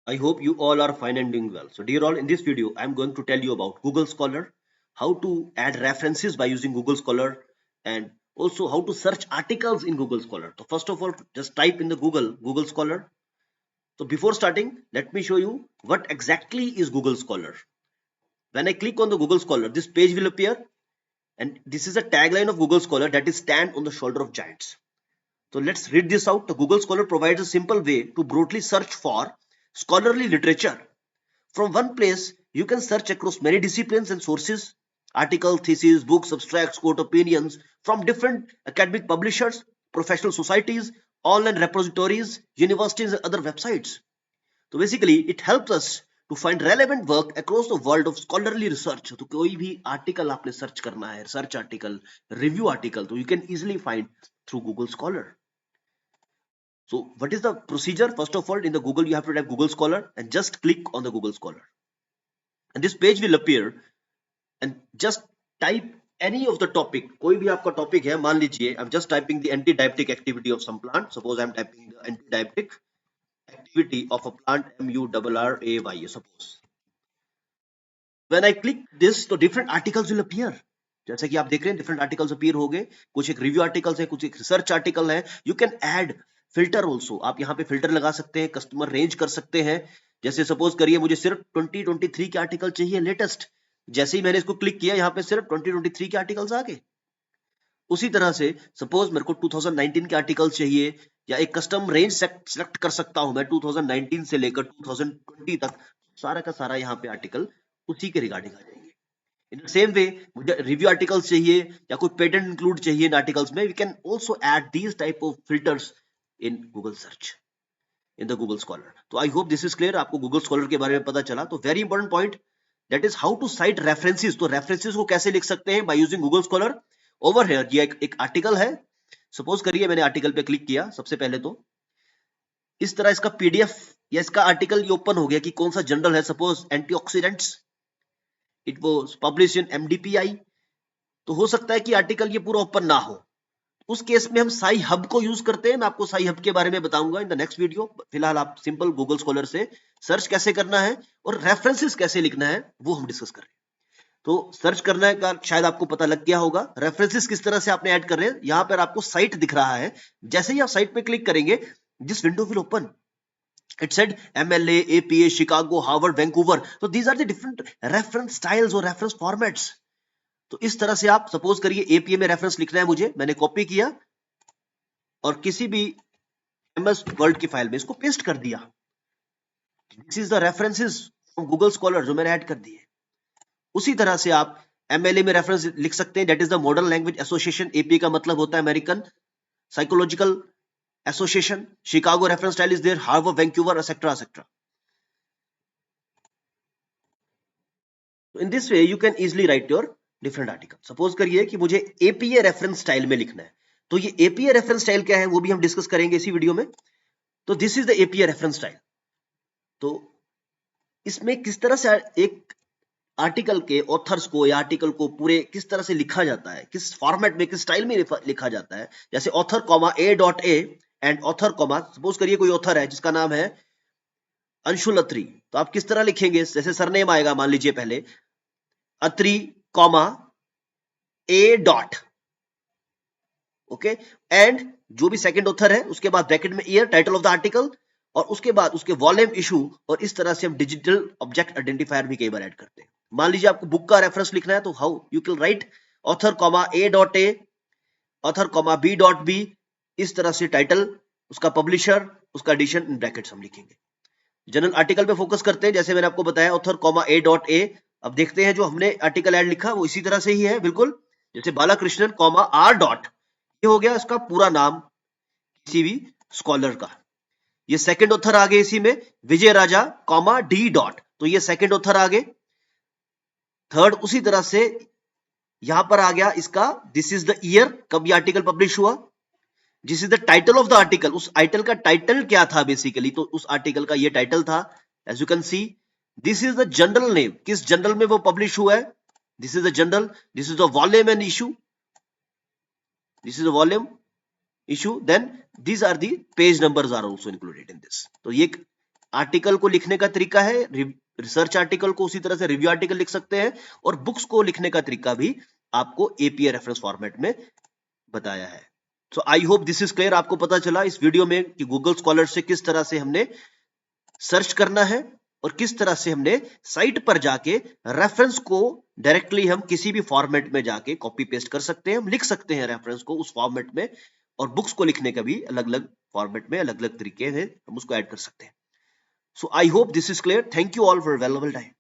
I hope you all are fine and doing well. So dear all, in this video, I'm going to tell you about Google Scholar, how to add references by using Google Scholar, and also how to search articles in Google Scholar. So first of all, just type in the Google Scholar. So before starting, let me show you what exactly is Google Scholar. When I click on the Google Scholar, this page will appear, and this is a tagline of Google Scholar, that is stand on the shoulder of giants. So let's read this out. The Google Scholar provides a simple way to broadly search for scholarly literature. From one place, you can search across many disciplines and sources, articles, theses, books, abstracts, quote opinions from different academic publishers, professional societies, online repositories, universities, and other websites. So basically, it helps us to find relevant work across the world of scholarly research. तो कोई भी article आपने search करना है, research article, review article, तो you can easily find through Google Scholar. So what is the procedure? First of all, in the Google, you have to type Google Scholar and just click on the Google Scholar. And this page will appear, and just type any of the topic. कोई भी आपका topic है, मान लीजिए I'm just typing the antidiabetic activity of some plant. Suppose I'm typing the antidiabetic activity of a plant, MURRAY, suppose. When I click this, तो different articles will appear. जैसे कि आप देख रहे हैं different articles appear हो गए, कुछ एक review articles है, कुछ एक research article है. You can add filter also. आप यहाँ पे filter लगा सकते हैं, customer range कर सकते हैं. जैसे suppose करिए मुझे सिर्फ 2023 के article चाहिए latest. जैसे ही मैंने इसको क्लिक किया, यहाँ पे सिर्फ 2023 के articles आ गए. उसी तरह से suppose मेरे को 2019 के articles चाहिए, या एक custom range select कर सकता हूं मैं 2019 से लेकर 2020 तक. सारा का सारा यहाँ पे article उसी के रिगार्डिंग आ जाएंगे. इन द सेम वे मुझे रिव्यू आर्टिकल्स चाहिए या कोई पेटेंट इंक्लूड चाहिए इन आर्टिकल्स में, we can also add these type of filters in Google search, in the Google Scholar. तो I hope this is clear, आपको गूगल स्कॉलर के बारे में पता चला. तो very important point, that is how to cite references. तो references को कैसे लिख सकते हैं by using Google Scholar. Over here ये एक आर्टिकल है. सपोज करिए मैंने आर्टिकल पे क्लिक किया. सबसे पहले तो इस तरह इसका पीडीएफ या इसका आर्टिकल ये ओपन हो गया कि कौन सा जर्नल है. Suppose antioxidants, it was published in MDPI. तो हो सकता है कि आर्टिकल ये पूरा ओपन ना हो. उस केस में हम साई हब को यूज करते हैं. मैं आपको साई हब के बारे में बताऊंगा इन द नेक्स्ट वीडियो. फिलहाल आप सिंपल गूगल स्कॉलर से सर्च कैसे करना है और रेफरेंसेस कैसे लिखना है वो हम डिस्कस कर रहे हैं. तो सर्च करने का शायद आपको पता लग गया होगा. रेफरेंसेस किस तरह से आपने ऐड कर रहे हैं, यहां पर आपको साइट दिख रहा है. जैसे ही आप साइट पे क्लिक करेंगे, this window will open. It said MLA, APA, Chicago, Harvard, Vancouver. So these are the different reference styles or reference formats. तो इस तरह से आप सपोज करिए एपीए में रेफरेंस लिखना है मुझे, मैंने कॉपी किया और किसी भी एमएस वर्ड की फाइल में इसको पेस्ट कर दिया. This is the references from Google scholar जो मैंने ऐड कर दिए. उसी तरह से आप एमएलए में रेफरेंस लिख सकते हैं, that is the modern language association. APA का मतलब होता है American psychological association. Chicago reference style is there, Harvard, Vancouver, etcetera etcetera. In this way you can easily write your different article. Suppose करिए कि मुझे एपीए रेफरेंस स्टाइल में लिखना है. तो ये एपीए रेफरेंस स्टाइल क्या है वो भी हम डिस्कस करेंगे इसी वीडियो में. तो this is the APA reference style. तो इसमें किस तरह से एक आर्टिकल के ऑथर्स को या आर्टिकल को पूरे किस तरह से लिखा जाता है, किस फॉर्मेट में, किस स्टाइल में लिखा जाता है. जैसे author comma A.A and author comma, suppose करिए कोई ऑथर है जिसका नाम है अंशुल अत्री. तो आप किस तरह लिखेंगे, जैसे सरनेम आएगा मान लीजिए पहले अत्री कॉमा A. ओके, एंड जो भी सेकंड ऑथर है उसके बाद ब्रैकेट में year, title of the article, और उसके बाद उसके वॉल्यूम, इशू. और इस तरह से हम डिजिटल ऑब्जेक्ट आइडेंटिफायर भी कई बार ऐड करते हैं. मान लीजिए आपको बुक का रेफरेंस लिखना है, तो how you can write author comma A.A, author comma B.B. इस तरह से टाइटल, उसका पब्लिशर, उसका एडिशन, इन ब्रैकेट्स हम लिखेंगे. जनरल आर्टिकल पे फोकस करते हैं, जैसे मैंने आपको बताया ऑथर कॉमा A.A. अब देखते हैं जो हमने आर्टिकल ऐड लिखा वो इसी तरह से ही है बिल्कुल. जैसे बालाकृष्णन कॉमा R. ये हो गया इसका पूरा नाम किसी भी स्कॉलर का. ये सेकंड ऑथर आ गए इसी में, विजय राजा कॉमा D. तो ये सेकंड ऑथर आ गए. थर्ड उसी तरह से यहां पर आ गया इसका, दिस इज द ईयर, कब ये आर्टिकल पब्लिश हुआ. This is the title of the article, उस आर्टिकल का टाइटल क्या था बेसिकली, तो उस आर्टिकल का ये टाइटल था. As you can see, this is the journal name, किस जनरल में वो पब्लिश हुआ है. This is the journal, this is the volume and issue, this is the volume issue. Then these are the page numbers are also included in this. तो ये article को लिखने का तरीका है, रिसर्च आर्टिकल को उसी तरह से रिव्यू आर्टिकल लिख सकते हैं, और बुक्स को लिखने का तरीका भी आपको एपीआई रेफरेंस फॉर्मेट में बताया है। So I hope this is clear. आपको पता चला इस वीडियो में कि गूगल स्कॉलर से किस तरह से हमने सर्च करना है और किस तरह से हमने साइट पर जाके रेफरेंस को डायरेक्टली हम किसी भी फॉर्मेट में जाके कॉपी पेस्ट कर सकते हैं, हम लिख सकते हैं रेफरेंस को उस फॉर्मेट में, और बुक्स को लिखने का भी अलग अलग फॉर्मेट में अलग अलग तरीके हैं हम उसको ऐड कर सकते हैं। So I hope this is clear. Thank you all for valuable time.